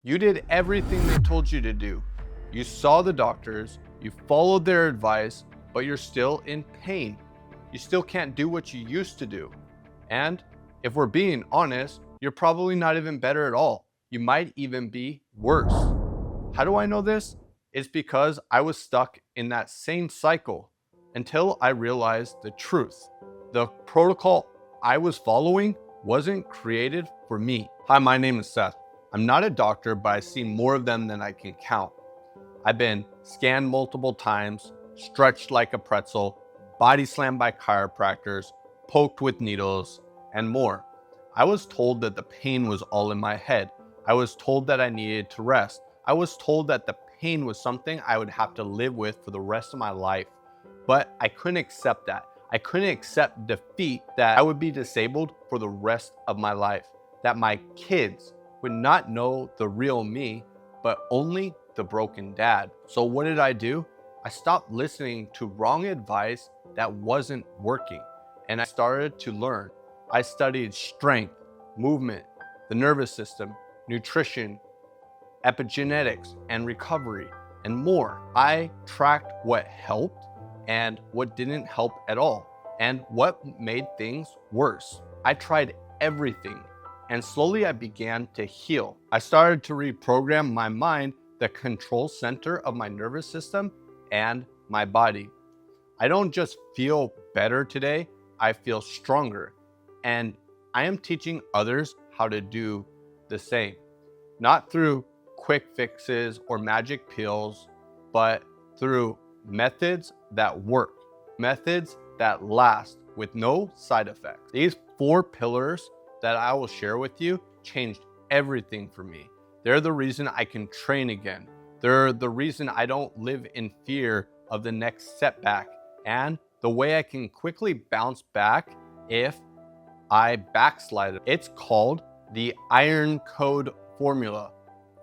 You did everything they told you to do. You saw the doctors, you followed their advice, but you're still in pain. You still can't do what you used to do. And if we're being honest, you're probably not even better at all. You might even be worse. How do I know this? It's because I was stuck in that same cycle until I realized the truth. The protocol I was following wasn't created for me. Hi, my name is Seth. I'm not a doctor, but I see more of them than I can count. I've been scanned multiple times, stretched like a pretzel, body slammed by chiropractors, poked with needles, and more. I was told that the pain was all in my head. I was told that I needed to rest. I was told that the pain was something I would have to live with for the rest of my life. But I couldn't accept that. I couldn't accept defeat, that I would be disabled for the rest of my life, that my kids would not know the real me, but only the broken dad. So what did I do? I stopped listening to wrong advice that wasn't working, and I started to learn. I studied strength, movement, the nervous system, nutrition, epigenetics, and recovery, and more. I tracked what helped and what didn't help at all, and what made things worse. I tried everything, and slowly I began to heal. I started to reprogram my mind, the control center of my nervous system, and my body. I don't just feel better today, I feel stronger. And I am teaching others how to do the same. Not through quick fixes or magic pills, but through methods that work, methods that last with no side effects. These 4 pillars that I will share with you changed everything for me. They're the reason I can train again. They're the reason I don't live in fear of the next setback, and the way I can quickly bounce back if I backslide. It's called the Iron Code formula.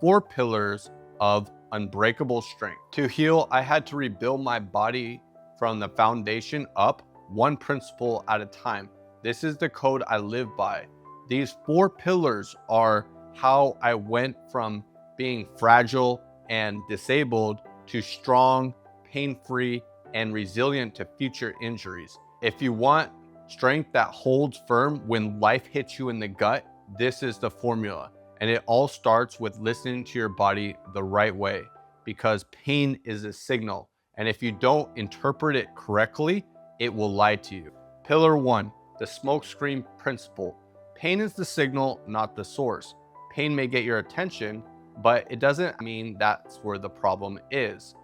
4 pillars of unbreakable strength. To heal, I had to rebuild my body from the foundation up, one principle at a time. This is the code I live by. These 4 pillars are how I went from being fragile and disabled to strong, pain-free, and resilient to future injuries. If you want strength that holds firm when life hits you in the gut, this is the formula. And it all starts with listening to your body the right way, because pain is a signal. And if you don't interpret it correctly, it will lie to you. Pillar 1, the smokescreen principle. Pain is the signal, not the source. Pain may get your attention, but it doesn't mean that's where the problem is.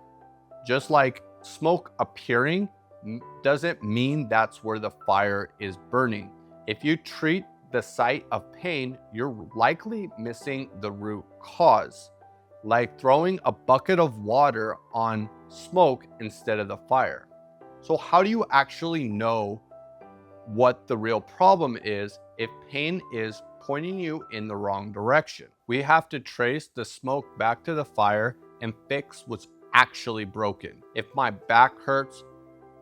Just like smoke appearing doesn't mean that's where the fire is burning. If you treat the site of pain, you're likely missing the root cause, like throwing a bucket of water on smoke instead of the fire. So how do you actually know what the real problem is if pain is pointing you in the wrong direction? We have to trace the smoke back to the fire and fix what's actually broken. If my back hurts,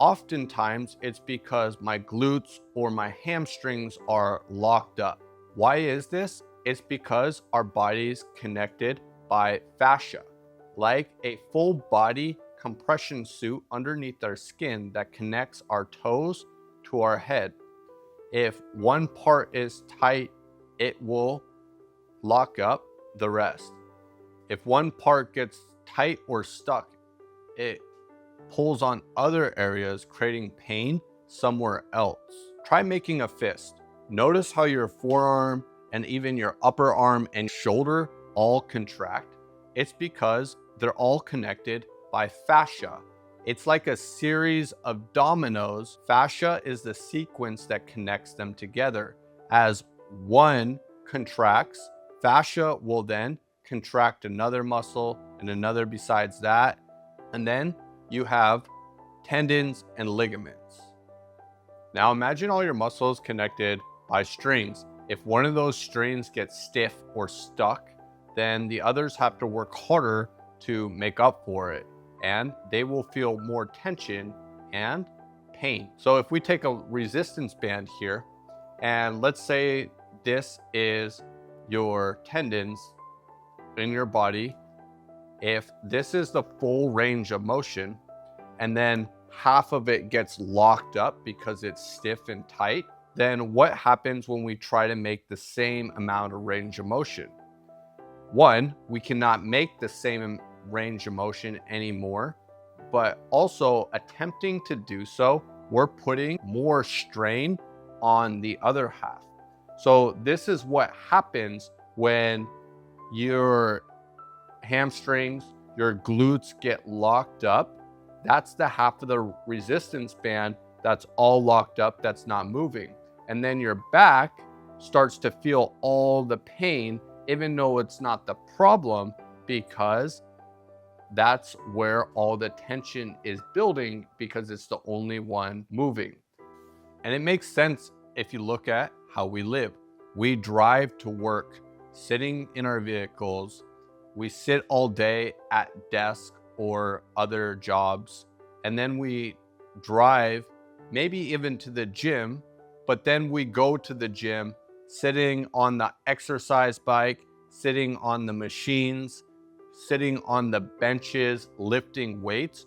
oftentimes it's because my glutes or my hamstrings are locked up. Why is this? It's because our body's connected by fascia, like a full body compression suit underneath our skin that connects our toes to our head. If one part is tight, it will lock up the rest. If one part gets tight or stuck, it pulls on other areas, creating pain somewhere else. Try making a fist. Notice how your forearm and even your upper arm and shoulder all contract. It's because they're all connected by fascia. It's like a series of dominoes. Fascia is the sequence that connects them together. As one contracts, fascia will then contract another muscle and another besides that, and then you have tendons and ligaments. Now imagine all your muscles connected by strings. If one of those strings gets stiff or stuck, then the others have to work harder to make up for it, and they will feel more tension and pain. So if we take a resistance band here, and let's say this is your tendons in your body, if this is the full range of motion and then half of it gets locked up because it's stiff and tight, then what happens when we try to make the same amount of range of motion? One, we cannot make the same range of motion anymore, but also attempting to do so, we're putting more strain on the other half. So this is what happens when your hamstrings, your glutes get locked up. That's the half of the resistance band that's all locked up, that's not moving. And then your back starts to feel all the pain, even though it's not the problem, because that's where all the tension is building because it's the only one moving. And it makes sense if you look at how we live. We drive to work, sitting in our vehicles. We sit all day at desk or other jobs, and then we drive maybe even to the gym, but then we go to the gym sitting on the exercise bike, sitting on the machines, sitting on the benches, lifting weights.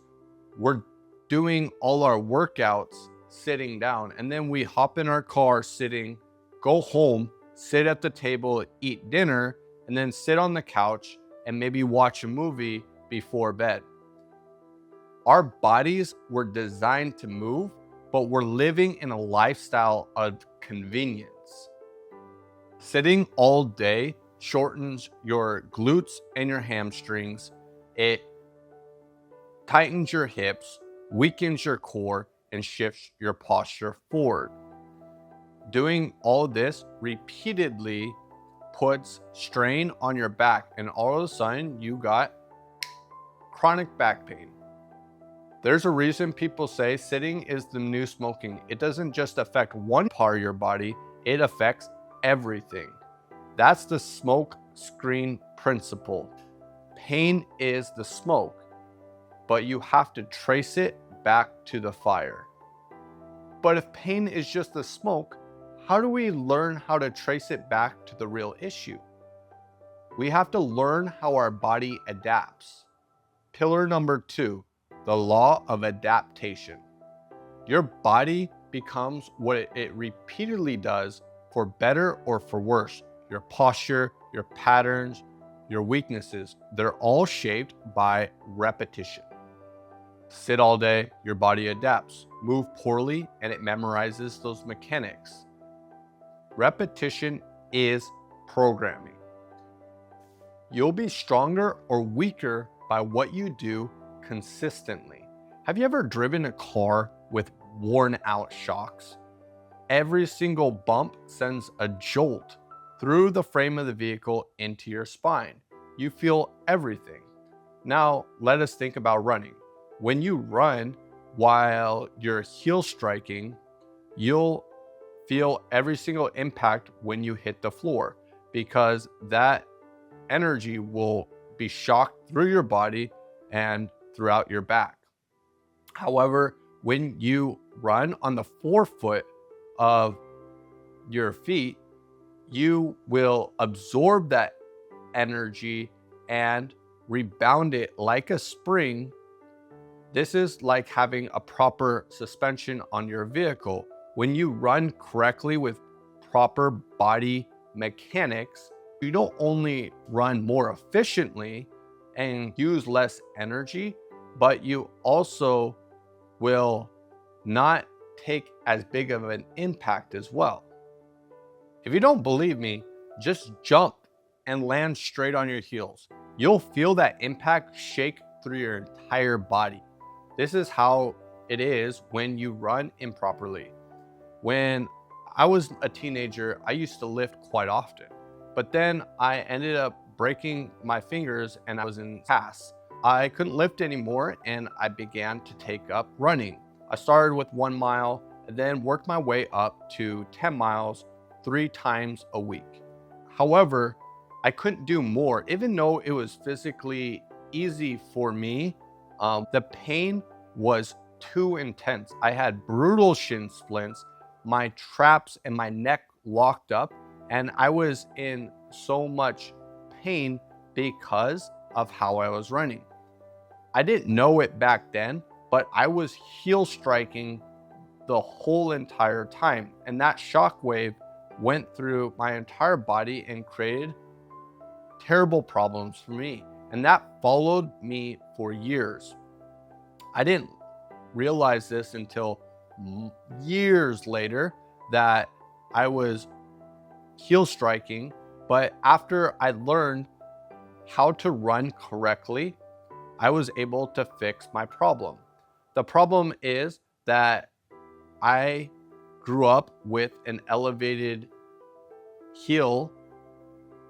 We're doing all our workouts sitting down, and then we hop in our car sitting, go home, sit at the table, eat dinner, and then sit on the couch and maybe watch a movie before bed. Our bodies were designed to move, but we're living in a lifestyle of convenience. Sitting all day shortens your glutes and your hamstrings. It tightens your hips, weakens your core, and shifts your posture forward. Doing all this repeatedly puts strain on your back, and all of a sudden you got chronic back pain. There's a reason people say sitting is the new smoking. It doesn't just affect one part of your body, it affects everything. That's the smoke screen principle. Pain is the smoke, but you have to trace it back to the fire. But if pain is just the smoke, how do we learn how to trace it back to the real issue? We have to learn how our body adapts. Pillar number 2, the law of adaptation. Your body becomes what it repeatedly does, for better or for worse. Your posture, your patterns, your weaknesses, they're all shaped by repetition. Sit all day, your body adapts. Move poorly, and it memorizes those mechanics. Repetition is programming. You'll be stronger or weaker by what you do consistently. Have you ever driven a car with worn out shocks? Every single bump sends a jolt through the frame of the vehicle into your spine. You feel everything. Now, let us think about running. When you run while you're heel striking, you'll feel every single impact when you hit the floor, because that energy will be shocked through your body and throughout your back. However, when you run on the forefoot of your feet, you will absorb that energy and rebound it like a spring. This is like having a proper suspension on your vehicle. When you run correctly with proper body mechanics, you don't only run more efficiently and use less energy, but you also will not take as big of an impact as well. If you don't believe me, just jump and land straight on your heels. You'll feel that impact shake through your entire body. This is how it is when you run improperly. When I was a teenager, I used to lift quite often, but then I ended up breaking my fingers and I was in casts. I couldn't lift anymore, and I began to take up running. I started with 1 mile and then worked my way up to 10 miles 3 times a week. However, I couldn't do more, even though it was physically easy for me. The pain was too intense. I had brutal shin splints, my traps and my neck locked up, and I was in so much pain because of how I was running. I didn't know it back then, but I was heel striking the whole entire time. And that shockwave went through my entire body and created terrible problems for me. And that followed me for years. I didn't realize this until years later that I was heel striking. But after I learned how to run correctly, I was able to fix my problem. The problem is that I grew up with an elevated heel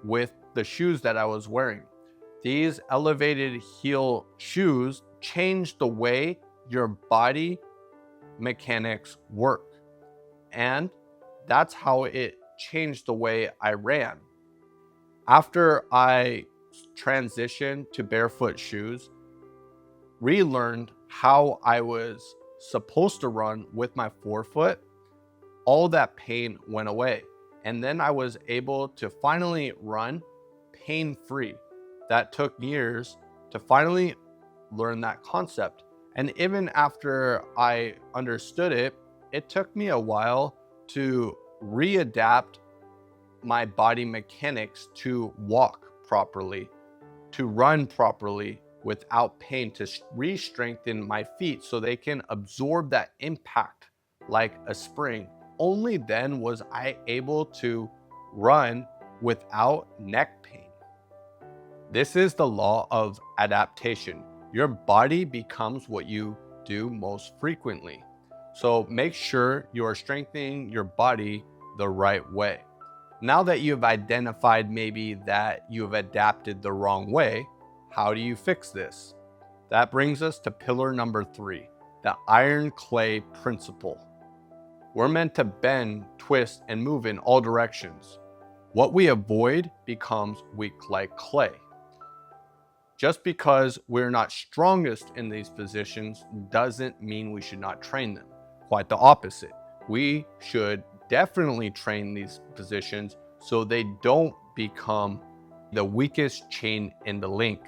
with the shoes that I was wearing. These elevated heel shoes change the way your body mechanics work. And that's how it changed the way I ran. After I transitioned to barefoot shoes, relearned how I was supposed to run with my forefoot, all that pain went away. And then I was able to finally run pain-free. That took years to finally learn that concept. And even after I understood it, it took me a while to readapt my body mechanics to walk properly, to run properly without pain, to re-strengthen my feet so they can absorb that impact like a spring. Only then was I able to run without neck pain. This is the law of adaptation. Your body becomes what you do most frequently. So make sure you are strengthening your body the right way. Now that you've identified maybe that you have adapted the wrong way, how do you fix this? That brings us to pillar number 3, the iron clay principle. We're meant to bend, twist, and move in all directions. What we avoid becomes weak like clay. Just because we're not strongest in these positions doesn't mean we should not train them. Quite the opposite. We should definitely train these positions so they don't become the weakest chain in the link.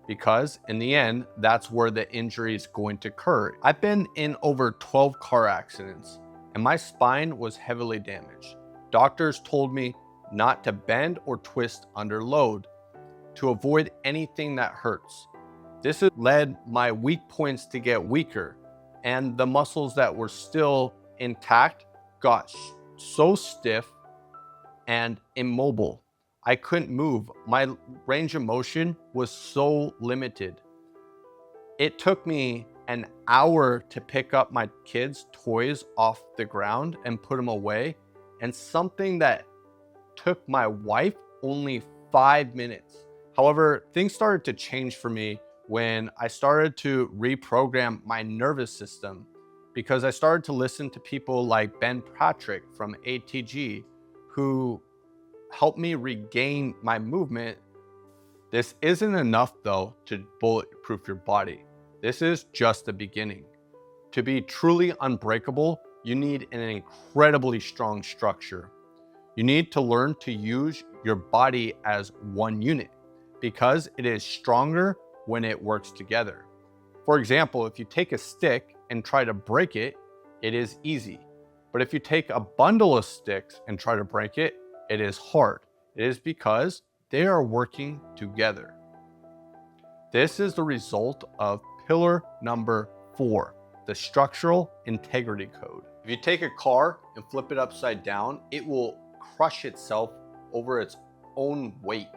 Because in the end, that's where the injury is going to occur. I've been in over 12 car accidents and my spine was heavily damaged. Doctors told me not to bend or twist under load to avoid anything that hurts. This has led my weak points to get weaker, and the muscles that were still intact got so stiff and immobile. I couldn't move. My range of motion was so limited. It took me an hour to pick up my kids' toys off the ground and put them away, and something that took my wife only 5 minutes. However, things started to change for me when I started to reprogram my nervous system, because I started to listen to people like Ben Patrick from ATG, who helped me regain my movement. This isn't enough though to bulletproof your body. This is just the beginning. To be truly unbreakable, you need an incredibly strong structure. You need to learn to use your body as one unit because it is stronger when it works together. For example, if you take a stick and try to break it, it is easy. But if you take a bundle of sticks and try to break it, it is hard. It is because they are working together. This is the result of pillar number 4, the structural integrity code. If you take a car and flip it upside down, it will crush itself over its own weight.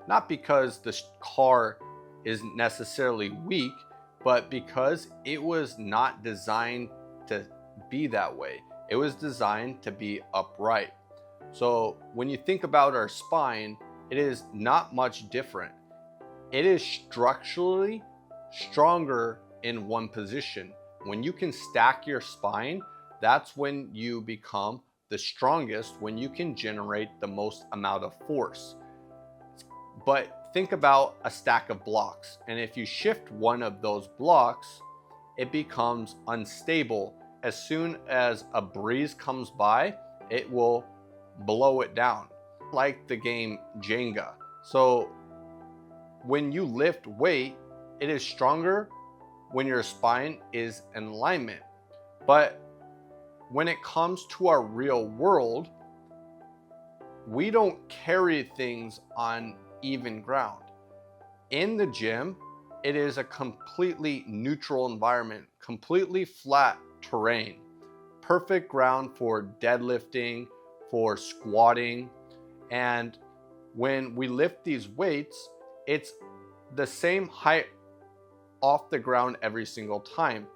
Not because the car isn't necessarily weak, but because it was not designed to be that way. It was designed to be upright. So when you think about our spine, it is not much different. It is structurally stronger in one position. When you can stack your spine, that's when you become the strongest, when you can generate the most amount of force. But think about a stack of blocks, and if you shift one of those blocks, it becomes unstable. As soon as a breeze comes by, it will blow it down, like the game Jenga. So when you lift weight, it is stronger when your spine is in alignment. But when it comes to our real world, we don't carry things on even ground. In the gym, it is a completely neutral environment, completely flat terrain, perfect ground for deadlifting, for squatting. And when we lift these weights, it's the same height off the ground every single time.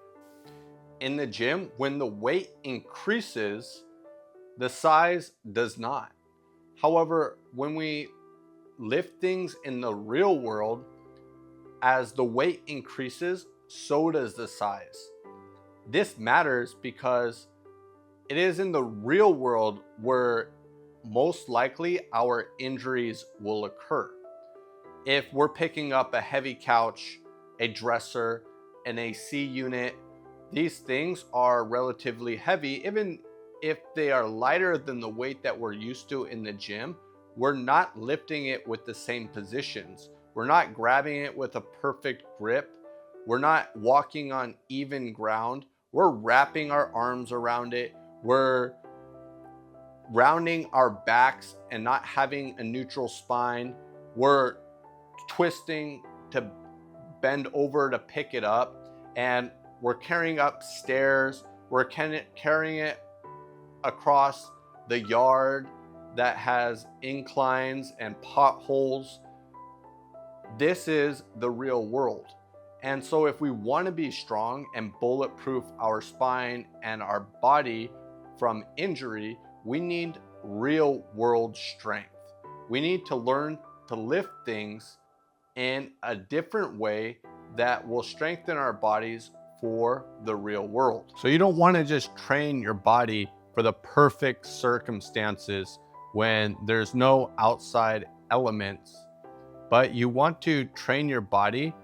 In the gym, when the weight increases, the size does not. However, when we lift things in the real world, as the weight increases, so does the size. This matters because it is in the real world where most likely our injuries will occur. If we're picking up a heavy couch, a dresser, an AC unit, these things are relatively heavy. Even if they are lighter than the weight that we're used to in the gym, we're not lifting it with the same positions. We're not grabbing it with a perfect grip. We're not walking on even ground. We're wrapping our arms around it. We're rounding our backs and not having a neutral spine. We're twisting to bend over to pick it up, and we're carrying up stairs. We're carrying it across the yard that has inclines and potholes. This is the real world. And so if we want to be strong and bulletproof our spine and our body from injury, we need real world strength. We need to learn to lift things in a different way that will strengthen our bodies for the real world. So you don't want to just train your body for the perfect circumstances when there's no outside elements, but you want to train your body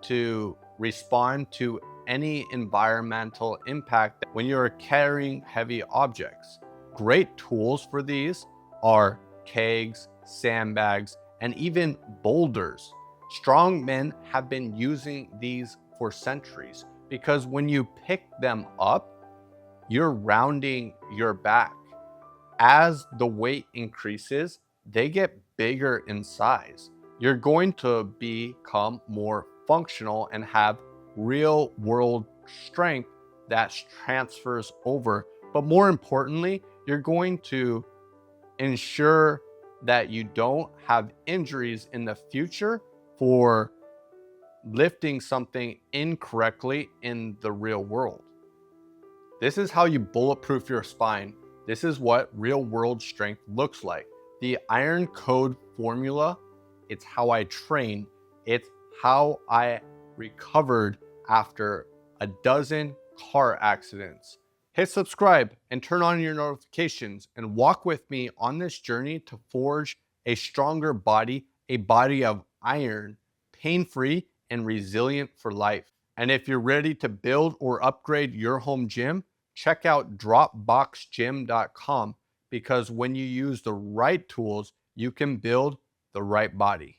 to respond to any environmental impact when you're carrying heavy objects. Great tools for these are kegs, sandbags, and even boulders. Strong men have been using these for centuries because when you pick them up, you're rounding your back. As the weight increases, they get bigger in size. You're going to become more functional and have real world strength that transfers over. But more importantly, you're going to ensure that you don't have injuries in the future for lifting something incorrectly in the real world. This is how you bulletproof your spine. This is what real world strength looks like. The Iron Code formula, it's how I train. It's how I recovered after a dozen car accidents. Hit subscribe and turn on your notifications and walk with me on this journey to forge a stronger body, a body of iron, pain-free and resilient for life. And if you're ready to build or upgrade your home gym, check out dropboxgym.com, because when you use the right tools, you can build the right body.